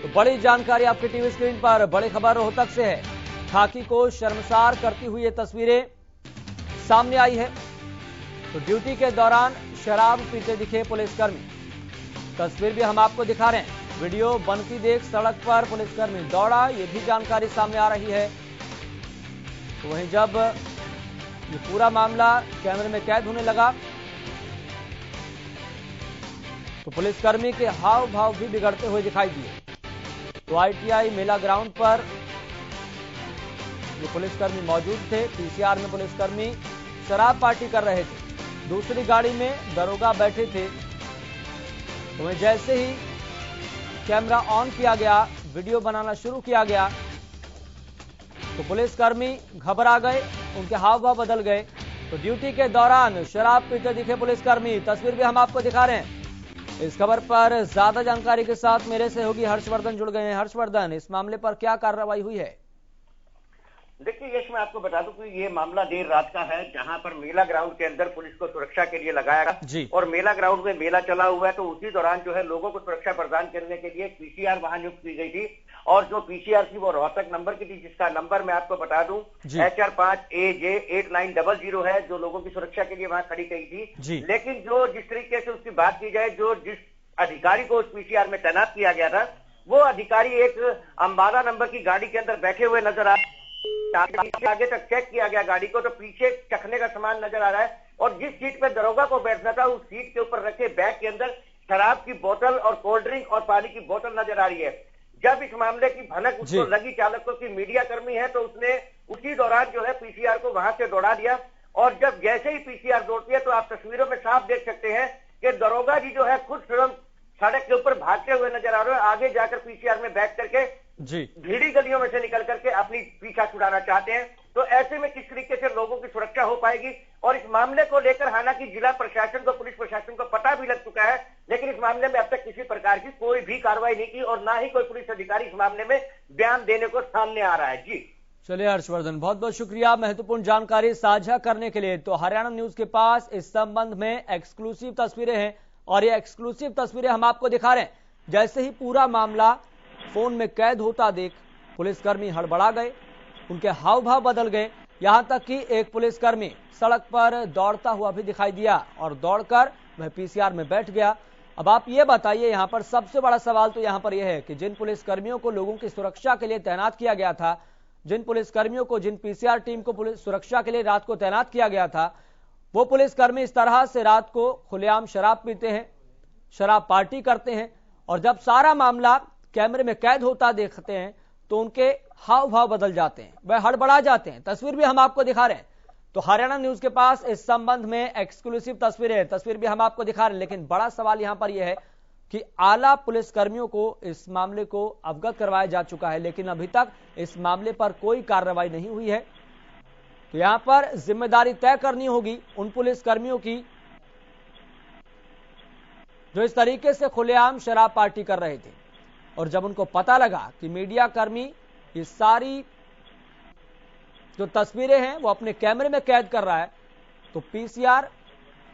तो बड़ी जानकारी आपकी टीवी स्क्रीन पर, बड़ी खबर रोहतक से है। खाकी को शर्मसार करती हुई ये तस्वीरें सामने आई है। तो ड्यूटी के दौरान शराब पीते दिखे पुलिसकर्मी, तस्वीर भी हम आपको दिखा रहे हैं। वीडियो बनती देख सड़क पर पुलिसकर्मी दौड़ा, ये भी जानकारी सामने आ रही है। तो वहीं जब ये पूरा मामला कैमरे में कैद होने लगा तो पुलिसकर्मी के हाव भाव भी बिगड़ते हुए दिखाई दिए। तो आईटीआई मेला ग्राउंड पर ये पुलिसकर्मी मौजूद थे। पीसीआर में पुलिसकर्मी शराब पार्टी कर रहे थे, दूसरी गाड़ी में दरोगा बैठे थे। तो वहीं जैसे ही कैमरा ऑन किया गया, वीडियो बनाना शुरू किया गया तो पुलिसकर्मी घबरा गए, उनके हाव भाव बदल गए। तो ड्यूटी के दौरान शराब पीते दिखे पुलिसकर्मी, तस्वीर भी हम आपको दिखा रहे हैं। इस खबर पर ज्यादा जानकारी के साथ मेरे सहयोगी हर्षवर्धन जुड़ गए हैं। हर्षवर्धन, इस मामले पर क्या कार्रवाई हुई है? देखिए यश, मैं आपको बता दूं कि ये मामला देर रात का है, जहां पर मेला ग्राउंड के अंदर पुलिस को सुरक्षा के लिए लगाया गया और मेला ग्राउंड में मेला चला हुआ है। तो उसी दौरान जो है लोगों को सुरक्षा प्रदान करने के लिए पीसीआर वहां नियुक्त की गई थी और जो पीसीआर थी वो रोहतक नंबर की थी, जिसका नंबर मैं आपको बता दूं HR5AJ8900 है, जो लोगों की सुरक्षा के लिए वहां खड़ी गई थी। लेकिन जो जिस तरीके से उसकी बात की जाए, जो जिस अधिकारी को उस पीसीआर में तैनात किया गया था, वो अधिकारी एक अंबाला नंबर की गाड़ी के अंदर बैठे हुए नजर आगे तक चेक किया गया गाड़ी को, तो पीछे चखने का सामान नजर आ रहा है और जिस सीट पे दरोगा को बैठना था उस सीट के ऊपर रखे बैग के अंदर शराब की बोतल और कोल्ड ड्रिंक और पानी की बोतल नजर आ रही है। जब इस मामले की भनक उसको लगी, चालक को, कि मीडिया कर्मी है, तो उसने उसी दौरान जो है पीसीआर को वहां से दौड़ा दिया। और जब जैसे ही पीसीआर दौड़ती है तो आप तस्वीरों में साफ देख सकते हैं कि दरोगा जी जो है खुद स्वयं सड़क के ऊपर भागते हुए नजर आ रहे हैं। आगे जाकर पीसीआर में बैठ करके भीड़ी गलियों में से निकल करके अपनी पीछा छुड़ाना चाहते हैं। तो ऐसे में किस तरीके से लोगों की सुरक्षा हो पाएगी? और इस मामले को लेकर हालांकि जिला प्रशासन को, पुलिस प्रशासन को पता भी लग चुका है, लेकिन इस मामले में अब तक किसी प्रकार की कोई भी कार्रवाई नहीं की और ना ही कोई पुलिस अधिकारी इस मामले में बयान देने को सामने आ रहा है। जी चलिए हर्षवर्धन, बहुत बहुत शुक्रिया महत्वपूर्ण जानकारी साझा करने के लिए। तो हरियाणा न्यूज के पास इस संबंध में एक्सक्लूसिव तस्वीरें हैं और ये एक्सक्लूसिव तस्वीरें हम आपको दिखा रहे हैं। जैसे ही पूरा मामला फोन में कैद होता देख पुलिसकर्मी हड़बड़ा गए, उनके हाव भाव बदल गए, यहां तक कि एक पुलिसकर्मी सड़क पर दौड़ता हुआ भी दिखाई दिया और दौड़कर वह पीसीआर में बैठ गया। अब आप ये बताइए, यहां पर सबसे बड़ा सवाल तो यहां पर यह है कि जिन पुलिसकर्मियों को लोगों की सुरक्षा के लिए तैनात किया गया था, जिन पुलिसकर्मियों को, जिन पीसीआर टीम को पुलिस सुरक्षा के लिए रात को तैनात किया गया था, वो पुलिसकर्मी इस तरह से रात को खुलेआम शराब पीते हैं, शराब पार्टी करते हैं और जब सारा मामला कैमरे में कैद होता देखते हैं तो उनके हाव भाव बदल जाते हैं, वह हड़बड़ा जाते हैं। तस्वीर भी हम आपको दिखा रहे हैं। तो हरियाणा न्यूज के पास इस संबंध में एक्सक्लूसिव तस्वीर भी हम आपको दिखा रहे हैं। लेकिन बड़ा सवाल यहां पर यह है कि आला पुलिसकर्मियों को इस मामले को अवगत करवाया जा चुका है, लेकिन अभी तक इस मामले पर कोई कार्रवाई नहीं हुई है। तो यहां पर जिम्मेदारी तय करनी होगी उन पुलिसकर्मियों की जो इस तरीके से खुलेआम शराब पार्टी कर रहे थे। और जब उनको पता लगा कि मीडिया कर्मी ये सारी जो तस्वीरें हैं वो अपने कैमरे में कैद कर रहा है, तो पीसीआर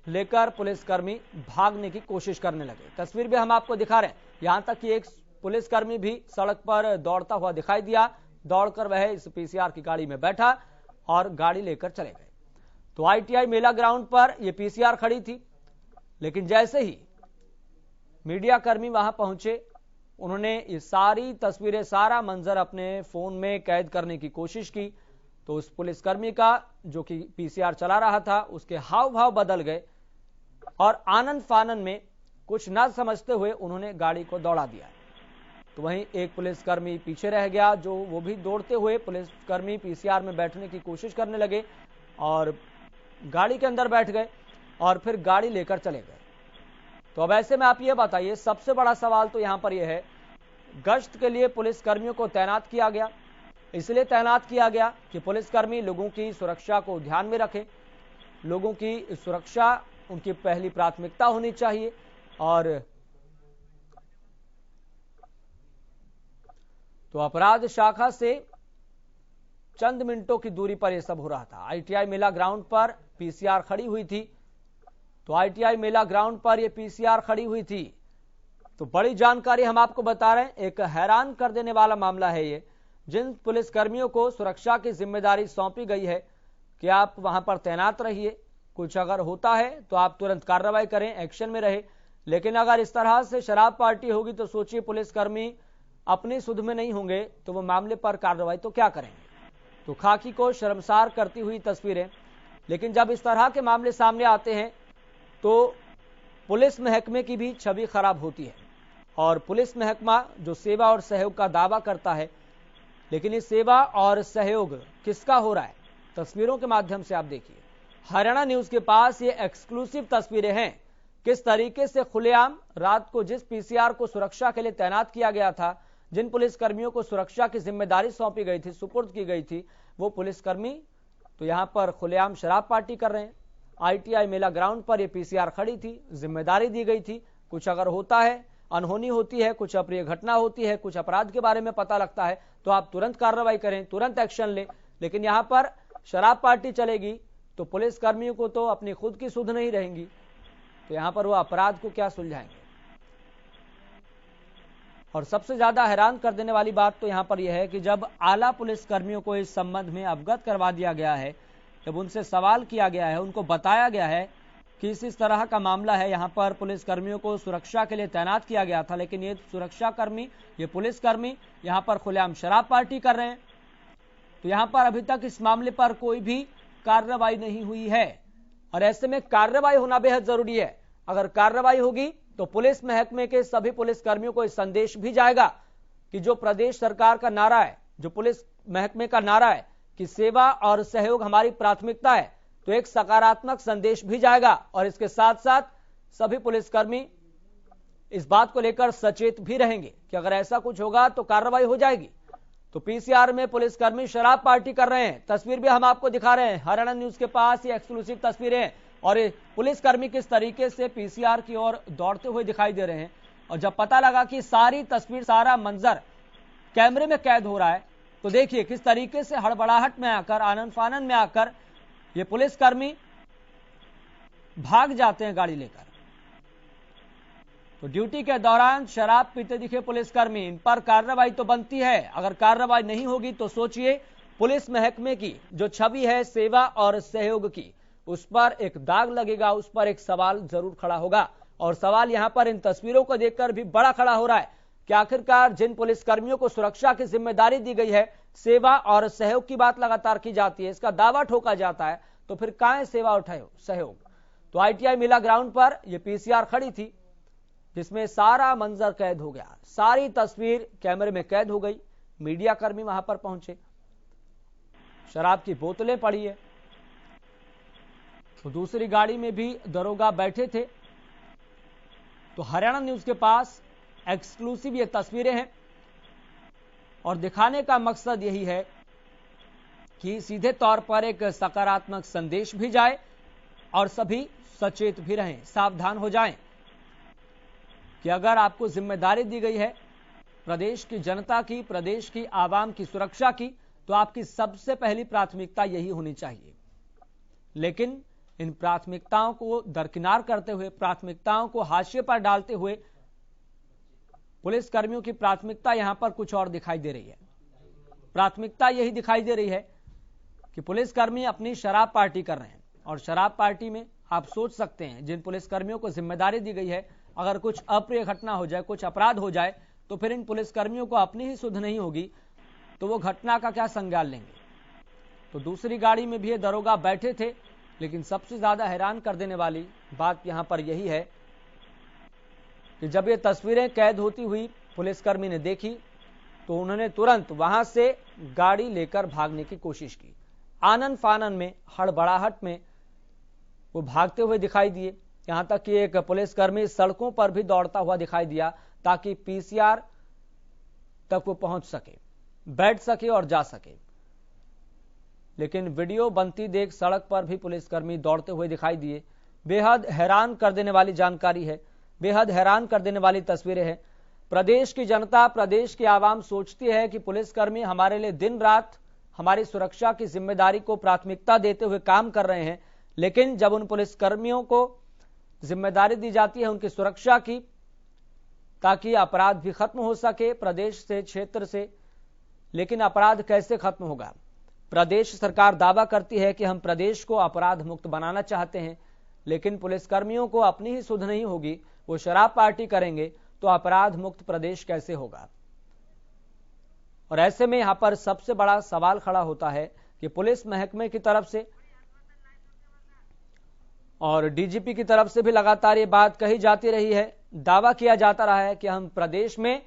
लेकर पुलिसकर्मी भागने की कोशिश करने लगे। तस्वीर भी हम आपको दिखा रहे हैं। यहां तक कि एक पुलिसकर्मी भी सड़क पर दौड़ता हुआ दिखाई दिया, दौड़कर वह इस पीसीआर की गाड़ी में बैठा और गाड़ी लेकर चले गए। तो आईटीआई मेला ग्राउंड पर यह पीसीआर खड़ी थी, लेकिन जैसे ही मीडिया कर्मी वहां पहुंचे, उन्होंने ये सारी तस्वीरें, सारा मंजर अपने फोन में कैद करने की कोशिश की। तो उस पुलिसकर्मी का जो कि पीसीआर चला रहा था, उसके हाव भाव बदल गए और आनंद फानन में कुछ न समझते हुए उन्होंने गाड़ी को दौड़ा दिया। तो वहीं एक पुलिसकर्मी पीछे रह गया, जो वो भी दौड़ते हुए पुलिसकर्मी पीसीआर में बैठने की कोशिश करने लगे और गाड़ी के अंदर बैठ गए और फिर गाड़ी लेकर चले गए। तो अब ऐसे में आप ये बताइए, सबसे बड़ा सवाल तो यहां पर यह है, गश्त के लिए पुलिसकर्मियों को तैनात किया गया, इसलिए तैनात किया गया कि पुलिसकर्मी लोगों की सुरक्षा को ध्यान में रखें, लोगों की सुरक्षा उनकी पहली प्राथमिकता होनी चाहिए। और तो अपराध शाखा से चंद मिनटों की दूरी पर यह सब हो रहा था। आईटीआई मेला ग्राउंड पर पीसीआर खड़ी हुई थी। तो आईटीआई मेला ग्राउंड पर यह पीसीआर खड़ी हुई थी तो बड़ी जानकारी हम आपको बता रहे हैं। एक हैरान कर देने वाला मामला है ये। जिन पुलिसकर्मियों को सुरक्षा की जिम्मेदारी सौंपी गई है कि आप वहां पर तैनात रहिए, कुछ अगर होता है तो आप तुरंत कार्रवाई करें, एक्शन में रहे, लेकिन अगर इस तरह से शराब पार्टी होगी तो सोचिए पुलिसकर्मी अपनी सुध में नहीं होंगे तो वो मामले पर कार्रवाई तो क्या करेंगे। तो खाकी को शर्मसार करती हुई तस्वीरें। लेकिन जब इस तरह के मामले सामने आते हैं तो पुलिस महकमे की भी छवि खराब होती है। और पुलिस महकमा जो सेवा और सहयोग का दावा करता है, लेकिन ये सेवा और सहयोग किसका हो रहा है, तस्वीरों के माध्यम से आप देखिए। हरियाणा न्यूज के पास ये एक्सक्लूसिव तस्वीरें हैं, किस तरीके से खुलेआम रात को जिस पीसीआर को सुरक्षा के लिए तैनात किया गया था, जिन पुलिसकर्मियों को सुरक्षा की जिम्मेदारी सौंपी गई थी, सुपुर्द की गई थी, वो पुलिसकर्मी तो यहां पर खुलेआम शराब पार्टी कर रहे हैं। आईटीआई मेला ग्राउंड पर ये पीसीआर खड़ी थी, जिम्मेदारी दी गई थी, कुछ अगर होता है, अनहोनी होती है, कुछ अप्रिय घटना होती है, कुछ अपराध के बारे में पता लगता है तो आप तुरंत कार्रवाई करें, तुरंत एक्शन लें। लेकिन यहां पर शराब पार्टी चलेगी तो पुलिस कर्मियों को तो अपनी खुद की सुध नहीं रहेंगी, तो यहां पर वो अपराध को क्या सुलझाएंगे। और सबसे ज्यादा हैरान कर देने वाली बात तो यहां पर यह है कि जब आला पुलिस कर्मियों को इस संबंध में अवगत करवा दिया गया है, जब उनसे सवाल किया गया है, उनको बताया गया है कि इस तरह का मामला है, यहां पर पुलिस कर्मियों को सुरक्षा के लिए तैनात किया गया था, लेकिन ये सुरक्षा कर्मी, ये पुलिसकर्मी यहां पर खुलेआम शराब पार्टी कर रहे हैं, तो यहां पर अभी तक इस मामले पर कोई भी कार्रवाई नहीं हुई है। और ऐसे में कार्रवाई होना बेहद जरूरी है। अगर कार्रवाई होगी तो पुलिस महकमे के सभी पुलिसकर्मियों को इस संदेश भी जाएगा कि जो प्रदेश सरकार का नारा है, जो पुलिस महकमे का नारा है कि सेवा और सहयोग हमारी प्राथमिकता है, तो एक सकारात्मक संदेश भी जाएगा। और इसके साथ साथ सभी पुलिसकर्मी इस बात को लेकर सचेत भी रहेंगे कि अगर ऐसा कुछ होगा तो कार्रवाई हो जाएगी। तो पीसीआर में पुलिसकर्मी शराब पार्टी कर रहे हैं, तस्वीर भी हम आपको दिखा रहे हैं। हरियाणा न्यूज के पास ये एक्सक्लूसिव तस्वीरें हैं और पुलिसकर्मी किस तरीके से पीसीआर की ओर दौड़ते हुए दिखाई दे रहे हैं। और जब पता लगा कि सारी तस्वीर, सारा मंजर कैमरे में कैद हो रहा है, तो देखिए किस तरीके से हड़बड़ाहट में आकर, आनन फानन में आकर ये पुलिसकर्मी भाग जाते हैं गाड़ी लेकर। तो ड्यूटी के दौरान शराब पीते दिखे पुलिसकर्मी, इन पर कार्रवाई तो बनती है। अगर कार्रवाई नहीं होगी तो सोचिए पुलिस महकमे की जो छवि है सेवा और सहयोग की, उस पर एक दाग लगेगा, उस पर एक सवाल जरूर खड़ा होगा। और सवाल यहां पर इन तस्वीरों को देखकर भी बड़ा खड़ा हो रहा है कि आखिरकार जिन पुलिसकर्मियों को सुरक्षा की जिम्मेदारी दी गई है, सेवा और सहयोग की बात लगातार की जाती है, इसका दावा ठोका जाता है, तो फिर कहां है सेवा और सहयोग। तो आईटीआई मेला ग्राउंड पर यह पीसीआर खड़ी थी जिसमें सारा मंजर कैद हो गया, सारी तस्वीर कैमरे में कैद हो गई। मीडिया कर्मी वहां पर पहुंचे, शराब की बोतलें पड़ी है, तो दूसरी गाड़ी में भी दरोगा बैठे थे। तो हरियाणा न्यूज के पास एक्सक्लूसिव ये तस्वीरें हैं और दिखाने का मकसद यही है कि सीधे तौर पर एक सकारात्मक संदेश भी जाए और सभी सचेत भी रहें, सावधान हो जाएं कि अगर आपको जिम्मेदारी दी गई है प्रदेश की जनता की, प्रदेश की आवाम की सुरक्षा की, तो आपकी सबसे पहली प्राथमिकता यही होनी चाहिए। लेकिन इन प्राथमिकताओं को दरकिनार करते हुए, प्राथमिकताओं को हाशिए पर डालते हुए पुलिसकर्मियों की प्राथमिकता यहां पर कुछ और दिखाई दे रही है। प्राथमिकता यही दिखाई दे रही है कि पुलिसकर्मी अपनी शराब पार्टी कर रहे हैं। और शराब पार्टी में आप सोच सकते हैं जिन पुलिसकर्मियों को जिम्मेदारी दी गई है, अगर कुछ अप्रिय घटना हो जाए, कुछ अपराध हो जाए, तो फिर इन पुलिसकर्मियों को अपनी ही सुध नहीं होगी, तो वो घटना का क्या संज्ञान लेंगे। तो दूसरी गाड़ी में भी ये दरोगा बैठे थे, लेकिन सबसे ज्यादा हैरान कर देने वाली बात यहां पर यही है कि जब ये तस्वीरें कैद होती हुई पुलिसकर्मी ने देखी, तो उन्होंने तुरंत वहां से गाड़ी लेकर भागने की कोशिश की। आनन फानन में, हड़बड़ाहट में वो भागते हुए दिखाई दिए। यहां तक कि एक पुलिसकर्मी सड़कों पर भी दौड़ता हुआ दिखाई दिया ताकि पीसीआर तक वो पहुंच सके, बैठ सके और जा सके। लेकिन वीडियो बनती देख सड़क पर भी पुलिसकर्मी दौड़ते हुए दिखाई दिए। बेहद हैरान कर देने वाली जानकारी है, बेहद हैरान कर देने वाली तस्वीरें हैं। प्रदेश की जनता, प्रदेश की आवाम सोचती है कि पुलिसकर्मी हमारे लिए दिन रात हमारी सुरक्षा की जिम्मेदारी को प्राथमिकता देते हुए काम कर रहे हैं, लेकिन जब उन पुलिसकर्मियों को जिम्मेदारी दी जाती है उनकी सुरक्षा की, ताकि अपराध भी खत्म हो सके प्रदेश से, क्षेत्र से। लेकिन अपराध कैसे खत्म होगा? प्रदेश सरकार दावा करती है कि हम प्रदेश को अपराध मुक्त बनाना चाहते हैं, लेकिन पुलिसकर्मियों को अपनी ही सुध नहीं होगी, वो शराब पार्टी करेंगे तो अपराध मुक्त प्रदेश कैसे होगा? और ऐसे में यहां पर सबसे बड़ा सवाल खड़ा होता है कि पुलिस महकमे की तरफ से और डीजीपी की तरफ से भी लगातार ये बात कही जाती रही है, दावा किया जाता रहा है कि हम प्रदेश में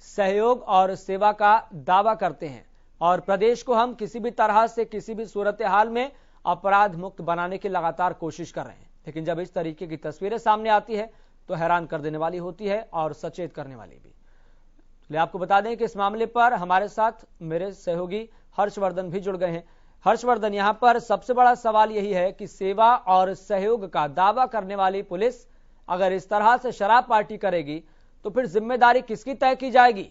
सहयोग और सेवा का दावा करते हैं और प्रदेश को हम किसी भी तरह से, किसी भी सूरत हाल में अपराध मुक्त बनाने की लगातार कोशिश कर रहे हैं। लेकिन जब इस तरीके की तस्वीरें सामने आती है तो हैरान कर देने वाली होती है और सचेत करने वाली भी। इसलिए आपको बता दें कि इस मामले पर हमारे साथ मेरे सहयोगी हर्षवर्धन भी जुड़ गए हैं। हर्षवर्धन, यहां पर सबसे बड़ा सवाल यही है कि सेवा और सहयोग का दावा करने वाली पुलिस अगर इस तरह से शराब पार्टी करेगी तो फिर जिम्मेदारी किसकी तय की जाएगी?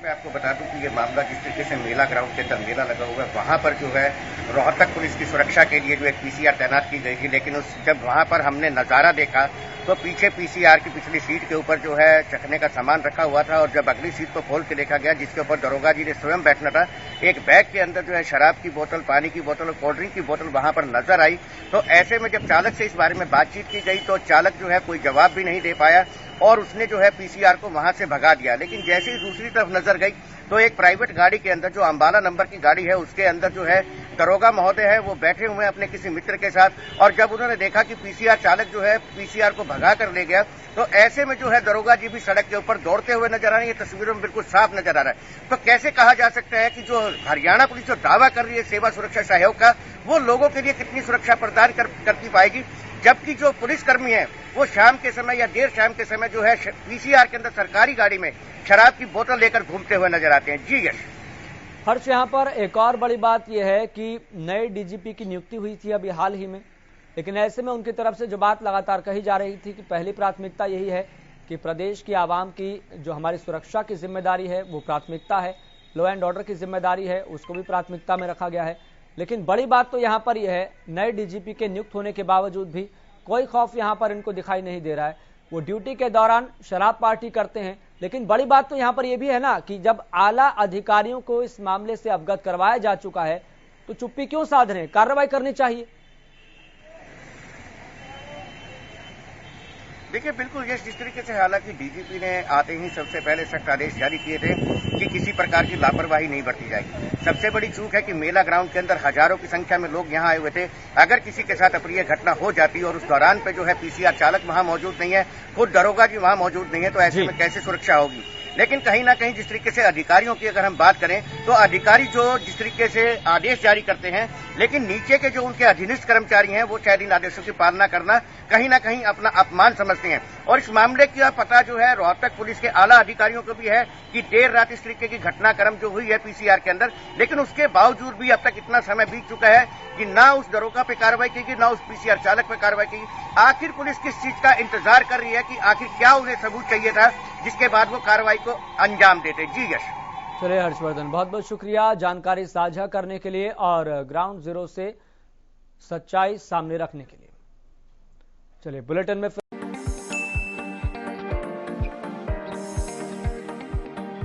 मैं आपको बता दूं कि ये मामला जिस तरीके से मेला ग्राउंड के अंदर मेला लगा हुआ है, वहां पर जो है रोहतक पुलिस की सुरक्षा के लिए जो एक पीसीआर तैनात की गई थी, लेकिन जब वहां पर हमने नजारा देखा तो पीछे पीसीआर की पिछली सीट के ऊपर जो है चखने का सामान रखा हुआ था और जब अगली सीट को खोल के देखा गया जिसके ऊपर दरोगा जी ने स्वयं बैठना था, एक बैग के अंदर जो है शराब की बोतल, पानी की बोतल और कोल्ड ड्रिंक की बोतल वहां पर नजर आई। तो ऐसे में जब चालक से इस बारे में बातचीत की गई तो चालक जो है कोई जवाब भी नहीं दे पाया और उसने जो है पीसीआर को वहां से भगा दिया। लेकिन जैसे ही दूसरी तरफ नजर गई तो एक प्राइवेट गाड़ी के अंदर, जो अंबाला नंबर की गाड़ी है, उसके अंदर जो है दरोगा महोदय है वो बैठे हुए हैं अपने किसी मित्र के साथ। और जब उन्होंने देखा कि पीसीआर चालक जो है पीसीआर को भगा कर ले गया तो ऐसे में जो है दरोगा जी भी सड़क के ऊपर दौड़ते हुए नजर आ रहे हैं। ये तस्वीरों में बिल्कुल साफ नजर आ रहा है। तो कैसे कहा जा सकता है कि जो हरियाणा पुलिस जो दावा कर रही है सेवा सुरक्षा सहयोग का, वो लोगों के लिए कितनी सुरक्षा प्रदान करती पाएगी, जबकि जो पुलिसकर्मी है वो शाम के समय या देर शाम के समय जो है पीसीआर के अंदर सरकारी गाड़ी में शराब की बोतल लेकर घूमते हुए नजर आते हैं। जी यश। हर्ष, यहाँ पर एक और बड़ी बात यह है कि नए डीजीपी की नियुक्ति हुई थी अभी हाल ही में, लेकिन ऐसे में उनकी तरफ से जो बात लगातार कही जा रही थी कि पहली प्राथमिकता यही है कि प्रदेश की आवाम की जो हमारी सुरक्षा की जिम्मेदारी है वो प्राथमिकता है, लॉ एंड ऑर्डर की जिम्मेदारी है उसको भी प्राथमिकता में रखा गया है। लेकिन बड़ी बात तो यहाँ पर यह है, नए डीजीपी के नियुक्त होने के बावजूद भी कोई खौफ यहाँ पर इनको दिखाई नहीं दे रहा है। वो ड्यूटी के दौरान शराब पार्टी करते हैं, लेकिन बड़ी बात तो यहाँ पर यह भी है ना कि जब आला अधिकारियों को इस मामले से अवगत करवाया जा चुका है तो चुप्पी क्यों साध रहे हैं? कार्रवाई करनी चाहिए। देखिए बिल्कुल ये जिस तरीके से हालांकि डीजीपी ने आते ही सबसे पहले सख्त आदेश जारी किए थे कि किसी प्रकार की लापरवाही नहीं बरती जाएगी। सबसे बड़ी चूक है कि मेला ग्राउंड के अंदर हजारों की संख्या में लोग यहां आए हुए थे। अगर किसी के साथ अप्रिय घटना हो जाती और उस दौरान पे जो है पीसीआर चालक वहां मौजूद नहीं है, खुद दरोगा जी वहां मौजूद नहीं है, तो ऐसे में कैसे सुरक्षा होगी। लेकिन कहीं ना कहीं जिस तरीके से अधिकारियों की अगर हम बात करें तो अधिकारी जो जिस तरीके से आदेश जारी करते हैं, लेकिन नीचे के जो उनके अधीनस्थ कर्मचारी हैं वो शायद इन आदेशों की पालना करना कहीं ना कहीं अपना अपमान समझते हैं। और इस मामले का पता जो है रोहतक पुलिस के आला अधिकारियों को भी है कि देर रात इस तरीके की घटनाक्रम जो हुई है पीसीआर के अंदर, लेकिन उसके बावजूद भी अब तक इतना समय बीत चुका है कि ना उस दरोगा पे कार्रवाई की गई, ना उस पीसीआर चालक पे कार्रवाई की। आखिर पुलिस किस चीज का इंतजार कर रही है कि आखिर क्या उन्हें सबूत चाहिए था जिसके बाद वो कार्रवाई को अंजाम देते। जी यश। चलिए हर्षवर्धन, बहुत बहुत शुक्रिया जानकारी साझा करने के लिए और ग्राउंड जीरो से सच्चाई सामने रखने के लिए। चलिए बुलेटिन में